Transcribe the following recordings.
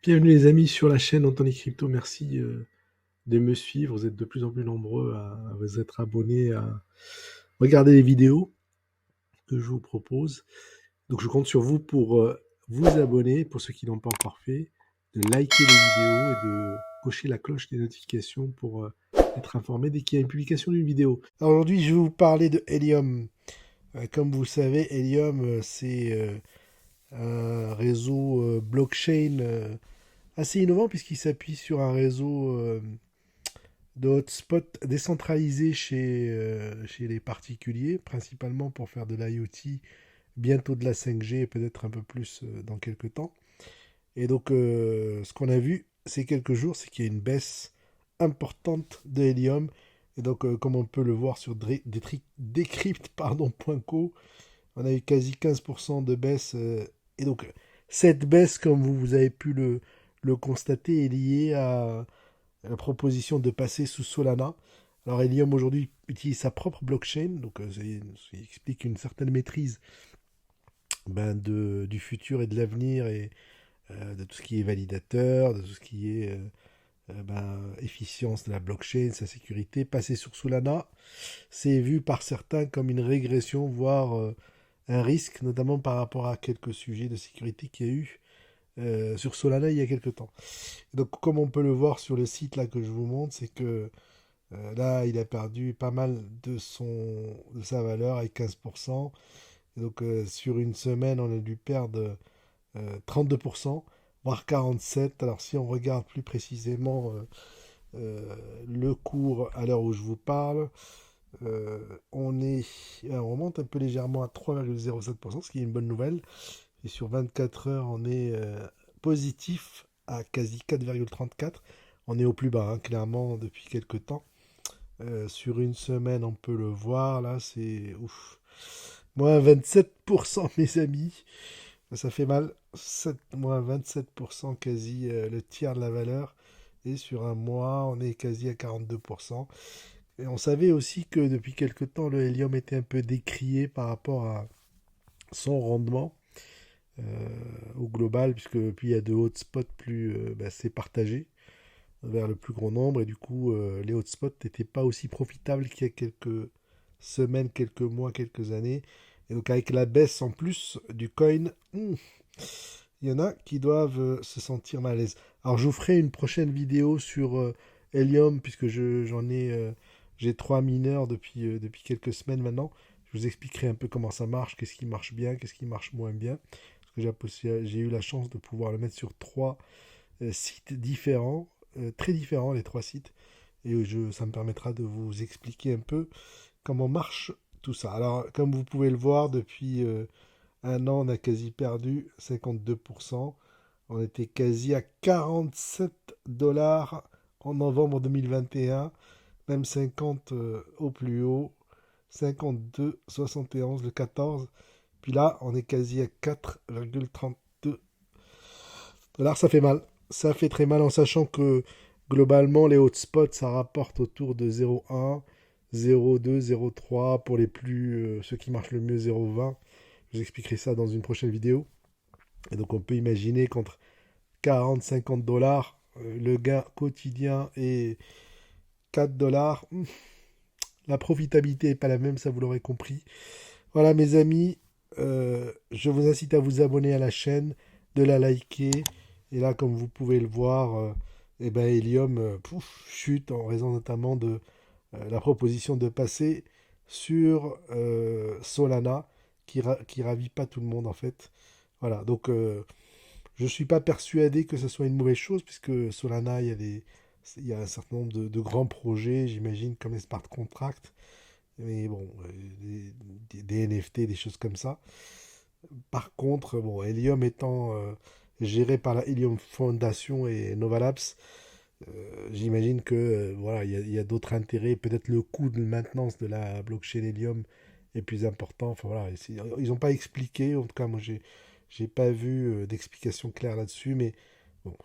Bienvenue les amis sur la chaîne Anthony Crypto, merci de me suivre, vous êtes de plus en plus nombreux à vous être abonnés, à regarder les vidéos que je vous propose. Donc je compte sur vous pour vous abonner, pour ceux qui n'ont pas encore fait, de liker les vidéos et de cocher la cloche des notifications pour être informé dès qu'il y a une publication d'une vidéo. Alors aujourd'hui je vais vous parler de Helium. Comme vous le savez, Helium c'est un réseau blockchain assez innovant puisqu'il s'appuie sur un réseau de hotspots décentralisés chez les particuliers, principalement pour faire de l'IoT, bientôt de la 5G et peut-être un peu plus dans quelques temps. Et donc ce qu'on a vu ces quelques jours, c'est qu'il y a une baisse importante de Helium. Et donc comme on peut le voir sur decrypt.co, on a eu quasi 15% de baisse. Et donc cette baisse, comme vous avez pu le constater, est liée à la proposition de passer sous Solana. Alors Helium aujourd'hui utilise sa propre blockchain, donc ça explique une certaine maîtrise du futur et de l'avenir et de tout ce qui est validateur, de tout ce qui est efficience de la blockchain, sa sécurité. Passer sur Solana, c'est vu par certains comme une régression, voire un risque, notamment par rapport à quelques sujets de sécurité qu'il y a eu sur Solana il y a quelques temps. Donc comme on peut le voir sur le site là que je vous montre, c'est que là il a perdu pas mal de sa valeur avec 15%. Et donc sur une semaine on a dû perdre 32%, voire 47%. Alors si on regarde plus précisément le cours à l'heure où je vous parle, on remonte un peu légèrement à 3,07%, ce qui est une bonne nouvelle. Et sur 24 heures, on est positif à quasi 4,34. On est au plus bas, hein, clairement, depuis quelques temps. Sur une semaine, on peut le voir, là, c'est ouf. Moins 27%, mes amis. Ça fait mal. Moins 27%, quasi le tiers de la valeur. Et sur un mois, on est quasi à 42%. Et on savait aussi que depuis quelques temps, le Helium était un peu décrié par rapport à son rendement au global, puisque puis il y a de hotspots plus, c'est partagé vers le plus grand nombre, et du coup, les hotspots n'étaient pas aussi profitables qu'il y a quelques semaines, quelques mois, quelques années. Et donc avec la baisse en plus du coin, il y en a qui doivent se sentir mal à l'aise. Alors je vous ferai une prochaine vidéo sur Helium, puisque j'ai 3 mineurs depuis quelques semaines maintenant. Je vous expliquerai un peu comment ça marche, qu'est-ce qui marche bien, qu'est-ce qui marche moins bien. Parce que j'ai eu la chance de pouvoir le mettre sur 3 sites différents, très différents les 3 sites. Et ça me permettra de vous expliquer un peu comment marche tout ça. Alors comme vous pouvez le voir, depuis un an, on a quasi perdu 52%. On était quasi à 47 dollars en novembre 2021, même 50 au plus haut, 52, 71 le 14. Puis là, on est quasi à 4,32 dollars. Ça fait mal. Ça fait très mal en sachant que globalement, les hotspots, ça rapporte autour de 0,1, 0,2, 0,3 pour ceux qui marchent le mieux 0,20. Je vous expliquerai ça dans une prochaine vidéo. Et donc on peut imaginer qu'entre 40-50 dollars, le gain quotidien est 4 dollars. La profitabilité n'est pas la même, ça vous l'aurez compris. Voilà mes amis, je vous incite à vous abonner à la chaîne, de la liker. Et là, comme vous pouvez le voir, Helium chute en raison notamment de la proposition de passer sur Solana, qui ravit pas tout le monde en fait. Voilà, donc je ne suis pas persuadé que ce soit une mauvaise chose, puisque Solana, il y a un certain nombre de grands projets, j'imagine, comme les smart contracts, mais bon, des NFT, des choses comme ça. Par contre, bon, Helium étant géré par la Helium Foundation et Nova Labs, j'imagine que voilà, il y a d'autres intérêts. Peut-être le coût de maintenance de la blockchain Helium est plus important. Enfin voilà, ils n'ont pas expliqué. En tout cas, moi, j'ai pas vu d'explication claire là-dessus. Mais bon,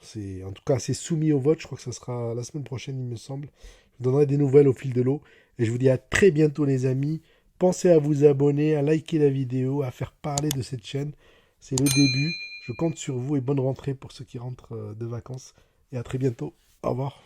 en tout cas, c'est soumis au vote. Je crois que ça sera la semaine prochaine, il me semble. Je vous donnerai des nouvelles au fil de l'eau. Et je vous dis à très bientôt, les amis. Pensez à vous abonner, à liker la vidéo, à faire parler de cette chaîne. C'est le début. Je compte sur vous et bonne rentrée pour ceux qui rentrent de vacances. Et à très bientôt. Au revoir.